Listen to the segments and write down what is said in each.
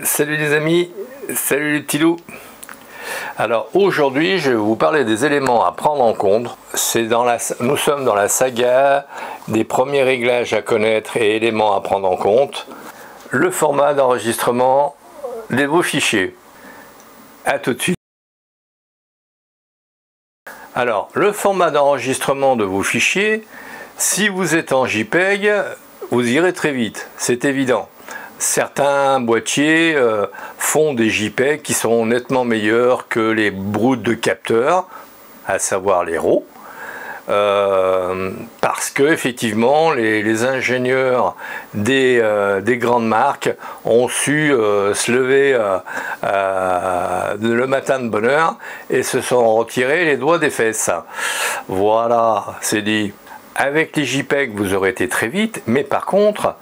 Salut les amis, salut les petits loups. Alors aujourd'hui je vais vous parler des éléments à prendre en compte. Nous sommes dans la saga des premiers réglages à connaître et éléments à prendre en compte. Le format d'enregistrement de vos fichiers. A tout de suite. Alors le format d'enregistrement de vos fichiers, si vous êtes en JPEG, vous irez très vite, c'est évident. Certains boîtiers font des JPEG qui sont nettement meilleurs que les brutes de capteurs, à savoir les RAW, parce que effectivement les ingénieurs des grandes marques ont su se lever le matin de bonne heure et se sont retirés les doigts des fesses. Voilà, c'est dit. Avec les JPEG, vous aurez été très vite, mais par contre,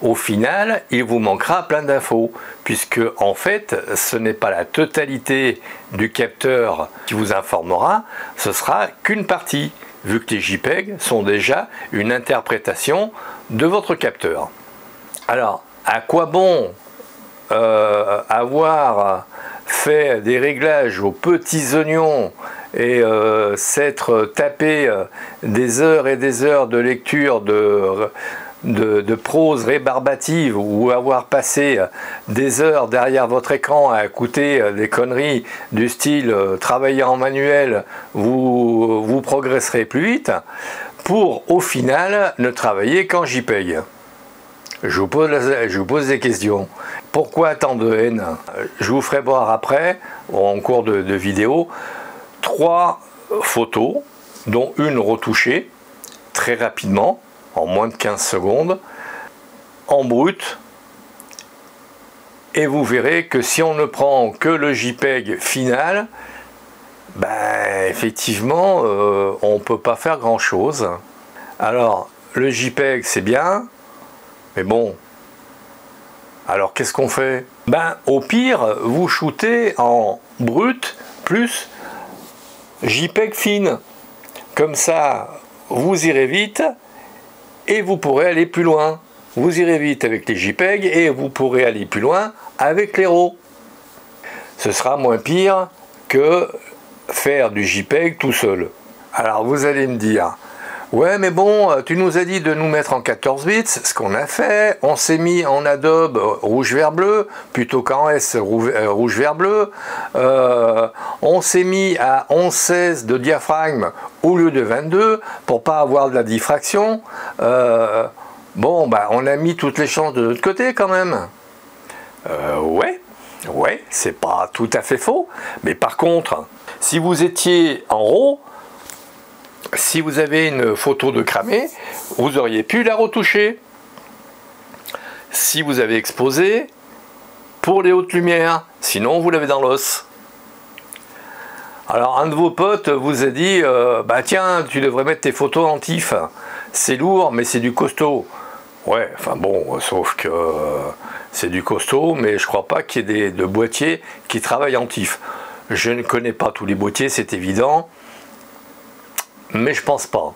au final, il vous manquera plein d'infos, puisque en fait, ce n'est pas la totalité du capteur qui vous informera, ce sera qu'une partie, vu que les JPEG sont déjà une interprétation de votre capteur. Alors, à quoi bon avoir fait des réglages aux petits oignons et s'être tapé des heures et des heures de lecture de prose rébarbative, ou avoir passé des heures derrière votre écran à écouter des conneries du style travailler en manuel, vous progresserez plus vite, pour au final ne travailler qu'en JPEG. Je vous pose des questions. Pourquoi tant de haine? Je vous ferai voir après, en cours de vidéo, 3 photos, dont une retouchée, très rapidement, en moins de 15 secondes, en brut, et vous verrez que si on ne prend que le JPEG final, ben, effectivement, on ne peut pas faire grand chose. Alors, le JPEG c'est bien, mais bon, alors qu'est-ce qu'on fait? Ben, au pire, vous shootez en brut plus JPEG fine. Comme ça, vous irez vite et vous pourrez aller plus loin. Vous irez vite avec les JPEG et vous pourrez aller plus loin avec les RAW. Ce sera moins pire que faire du JPEG tout seul. Alors vous allez me dire, ouais mais bon, tu nous as dit de nous mettre en 14 bits, ce qu'on a fait, on s'est mis en Adobe rouge vert bleu plutôt qu'en S rouge vert bleu, on s'est mis à 11-16 de diaphragme au lieu de 22 pour pas avoir de la diffraction. Bon bah on a mis toutes les chances de l'autre côté quand même. Ouais, c'est pas tout à fait faux, mais par contre, si vous étiez en RAW, si vous avez une photo de cramé, vous auriez pu la retoucher. Si vous avez exposé, pour les hautes lumières, sinon vous l'avez dans l'os. Alors un de vos potes vous a dit, bah tiens, tu devrais mettre tes photos en TIFF. C'est lourd, mais c'est du costaud. Ouais, enfin bon, sauf que c'est du costaud, mais je crois pas qu'il y ait de boîtiers qui travaillent en TIFF. Je ne connais pas tous les boîtiers, c'est évident. Mais je pense pas.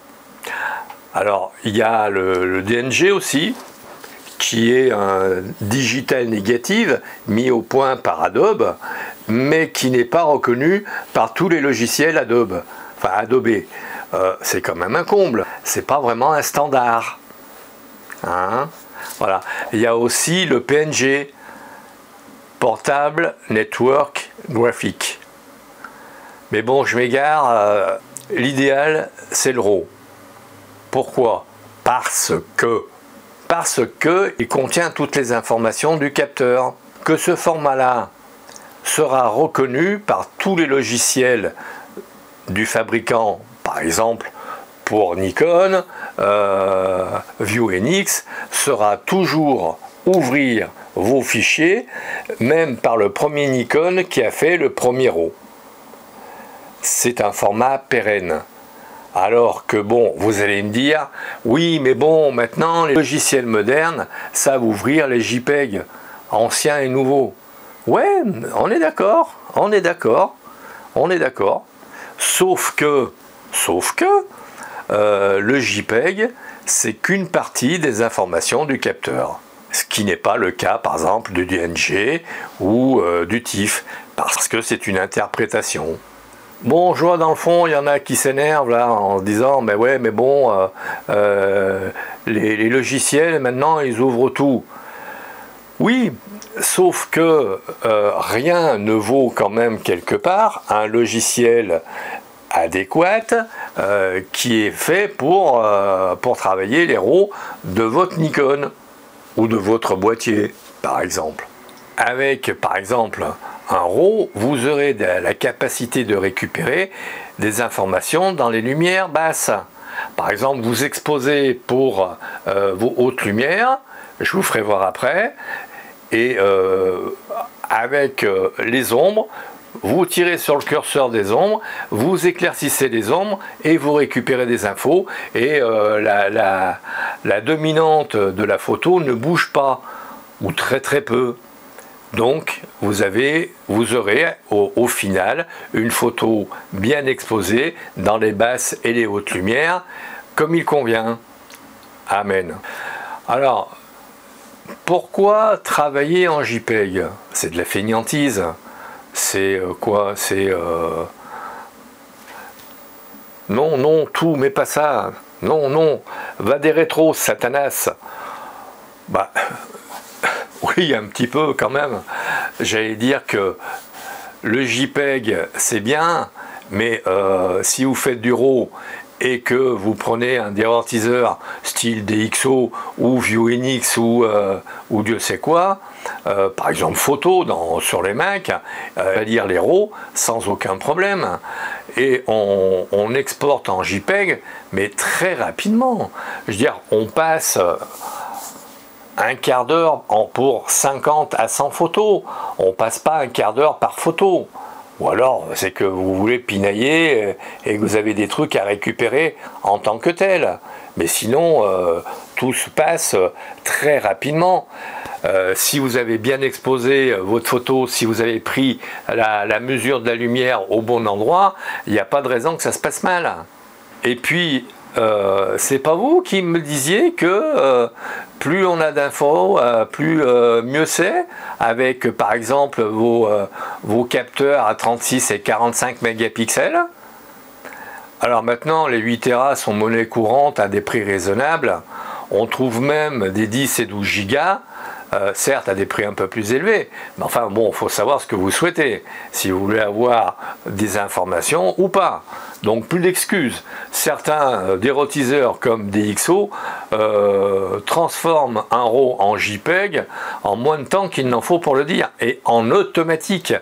Alors il y a le DNG aussi, qui est un digital négative mis au point par Adobe, mais qui n'est pas reconnu par tous les logiciels Adobe. Enfin Adobe, c'est quand même un comble. C'est pas vraiment un standard. Hein? Voilà. Il y a aussi le PNG, Portable Network Graphic. Mais bon, je m'égare. L'idéal, c'est le RAW. Pourquoi? Parce que il contient toutes les informations du capteur. Que ce format-là sera reconnu par tous les logiciels du fabricant, par exemple pour Nikon, ViewNX, sera toujours ouvrir vos fichiers, même par le premier Nikon qui a fait le premier RAW. C'est un format pérenne. Alors que bon, vous allez me dire, oui mais bon, maintenant les logiciels modernes savent ouvrir les JPEG, anciens et nouveaux. Ouais, on est d'accord, on est d'accord, on est d'accord. Sauf que le JPEG, c'est qu'une partie des informations du capteur. ce qui n'est pas le cas par exemple du DNG ou du TIFF, parce que c'est une interprétation. Bon, je vois dans le fond, il y en a qui s'énervent là en se disant mais ouais, mais bon, les logiciels maintenant ils ouvrent tout. Oui, sauf que rien ne vaut quand même quelque part un logiciel adéquat qui est fait pour travailler les RAW de votre Nikon ou de votre boîtier par exemple. Avec par exemple un RAW, vous aurez la capacité de récupérer des informations dans les lumières basses. Par exemple, vous exposez pour vos hautes lumières, je vous ferai voir après, et avec les ombres, vous tirez sur le curseur des ombres, vous éclaircissez les ombres et vous récupérez des infos, et la dominante de la photo ne bouge pas, ou très très peu. Donc vous aurez au final une photo bien exposée dans les basses et les hautes lumières comme il convient. Amen. Alors, pourquoi travailler en JPEG? C'est de la fainéantise. C'est quoi? C'est non, non, tout, mais pas ça. Non, non, va des rétros, Satanas. Bah, oui, un petit peu quand même. J'allais dire que le JPEG, c'est bien, mais si vous faites du RAW et que vous prenez un déamortisseur style DxO ou ViewNX ou Dieu sait quoi, par exemple photo sur les Mac, va lire les RAW sans aucun problème. Et on exporte en JPEG, mais très rapidement. Je veux dire, on passe un quart d'heure pour 50 à 100 photos. On passe pas un quart d'heure par photo. Ou alors, c'est que vous voulez pinailler et que vous avez des trucs à récupérer en tant que tel. Mais sinon, tout se passe très rapidement. Si vous avez bien exposé votre photo, si vous avez pris la mesure de la lumière au bon endroit, il n'y a pas de raison que ça se passe mal. Et puis, c'est pas vous qui me disiez que plus on a d'infos, plus mieux c'est, avec par exemple vos capteurs à 36 et 45 mégapixels. Alors maintenant, les 8 Tera sont monnaie courante à des prix raisonnables. On trouve même des 10 et 12 gigas. Certes à des prix un peu plus élevés, mais enfin bon, il faut savoir ce que vous souhaitez, si vous voulez avoir des informations ou pas. Donc plus d'excuses. Certains dérotiseurs comme DxO transforment un RAW en JPEG en moins de temps qu'il n'en faut pour le dire, et en automatique.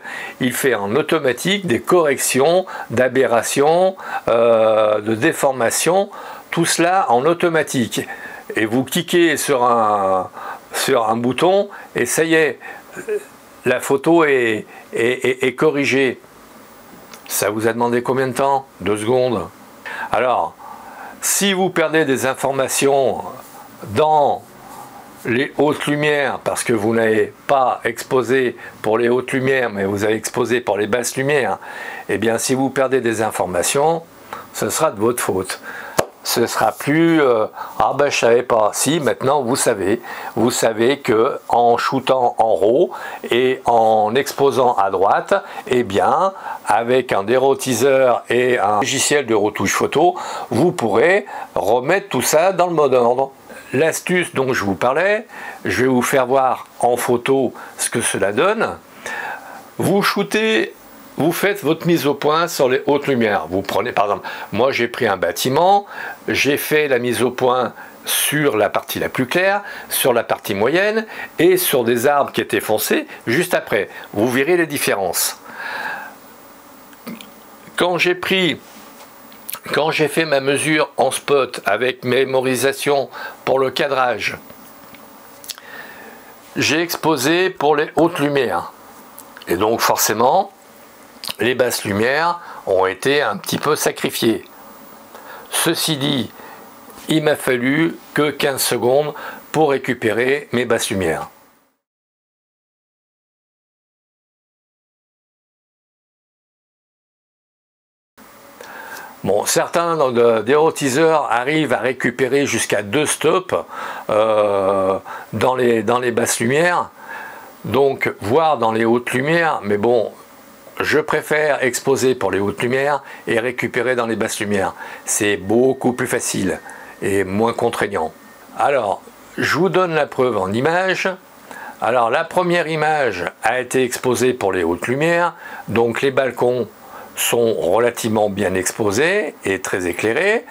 Il fait en automatique des corrections d'aberrations, de déformations, tout cela en automatique. Et vous cliquez sur un bouton et ça y est, la photo est corrigée. Ça vous a demandé combien de temps? 2 secondes. Alors, si vous perdez des informations dans les hautes lumières parce que vous n'avez pas exposé pour les hautes lumières mais vous avez exposé pour les basses lumières, eh bien si vous perdez des informations, ce sera de votre faute. Ce sera plus ah ben je savais pas. Si, maintenant vous savez que en shootant en RAW et en exposant à droite, eh bien avec un dérotiseur et un logiciel de retouche photo, vous pourrez remettre tout ça dans le mode ordre. L'astuce dont je vous parlais, je vais vous faire voir en photo ce que cela donne. Vous shootez, vous faites votre mise au point sur les hautes lumières. Vous prenez par exemple, moi j'ai pris un bâtiment, j'ai fait la mise au point sur la partie la plus claire, sur la partie moyenne et sur des arbres qui étaient foncés juste après. Vous verrez les différences. Quand j'ai fait ma mesure en spot avec mémorisation pour le cadrage, j'ai exposé pour les hautes lumières. Et donc forcément, les basses lumières ont été un petit peu sacrifiées. Ceci dit, il m'a fallu que 15 secondes pour récupérer mes basses lumières. Bon, certains des rotiseurs arrivent à récupérer jusqu'à 2 stops dans les basses lumières, donc voire dans les hautes lumières, mais bon, je préfère exposer pour les hautes lumières et récupérer dans les basses lumières. C'est beaucoup plus facile et moins contraignant. Alors, je vous donne la preuve en image. Alors, la première image a été exposée pour les hautes lumières, donc les balcons sont relativement bien exposés et très éclairés.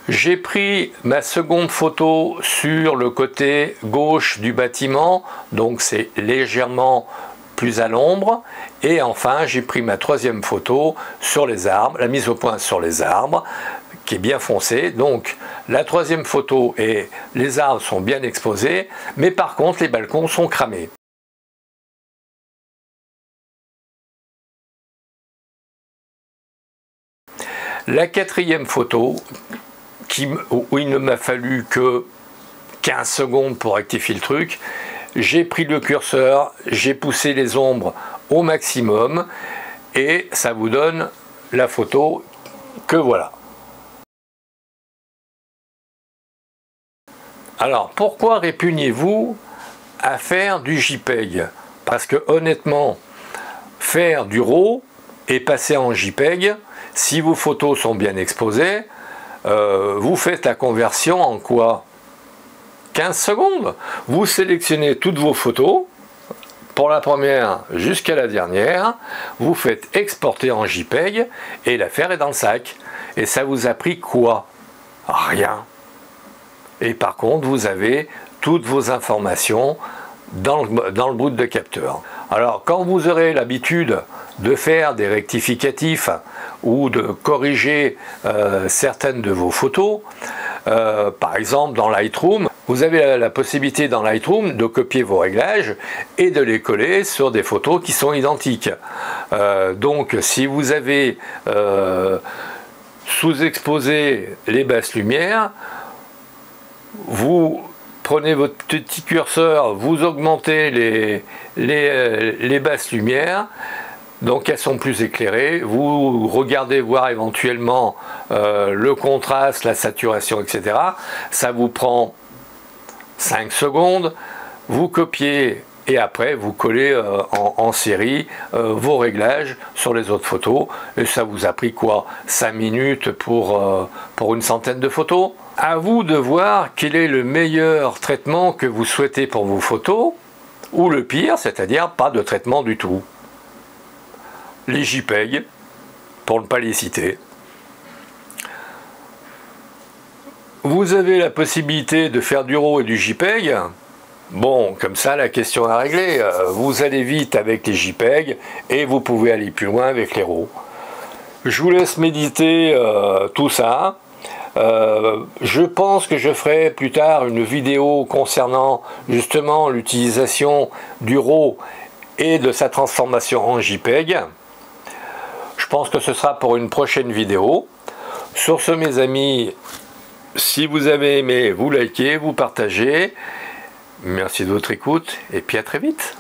J'ai pris ma seconde photo sur le côté gauche du bâtiment, donc c'est légèrement plus à l'ombre. Et enfin, j'ai pris ma troisième photo sur les arbres, la mise au point sur les arbres, qui est bien foncée. Donc la troisième photo, et les arbres sont bien exposés, mais par contre les balcons sont cramés. La quatrième photo, où il ne m'a fallu que 15 secondes pour rectifier le truc, j'ai pris le curseur, j'ai poussé les ombres au maximum et ça vous donne la photo que voilà. Alors pourquoi répugnez-vous à faire du JPEG? Parce que honnêtement, faire du RAW et passer en JPEG, si vos photos sont bien exposées, vous faites la conversion en quoi? 15 secondes. Vous sélectionnez toutes vos photos, pour la première jusqu'à la dernière, vous faites exporter en JPEG et l'affaire est dans le sac. Et ça vous a pris quoi? Rien. Et par contre, vous avez toutes vos informations dans le bout de capteur. Alors, quand vous aurez l'habitude de faire des rectificatifs ou de corriger certaines de vos photos, par exemple dans Lightroom, vous avez la possibilité dans Lightroom de copier vos réglages et de les coller sur des photos qui sont identiques. Donc si vous avez sous-exposé les basses lumières, vous prenez votre petit curseur, vous augmentez les basses lumières, donc elles sont plus éclairées, vous regardez voir éventuellement le contraste, la saturation, etc. Ça vous prend 5 secondes, vous copiez et après vous collez en série vos réglages sur les autres photos et ça vous a pris quoi? 5 minutes pour une centaine de photos. À vous de voir quel est le meilleur traitement que vous souhaitez pour vos photos ou le pire, c'est-à-dire pas de traitement du tout. Les JPEG, pour ne pas les citer. Vous avez la possibilité de faire du RAW et du JPEG. Bon, comme ça, la question est réglée. Vous allez vite avec les JPEG et vous pouvez aller plus loin avec les RAW. Je vous laisse méditer tout ça. Je pense que je ferai plus tard une vidéo concernant justement l'utilisation du RAW et de sa transformation en JPEG. Je pense que ce sera pour une prochaine vidéo. Sur ce, mes amis, si vous avez aimé, vous likez, vous partagez. Merci de votre écoute et puis à très vite.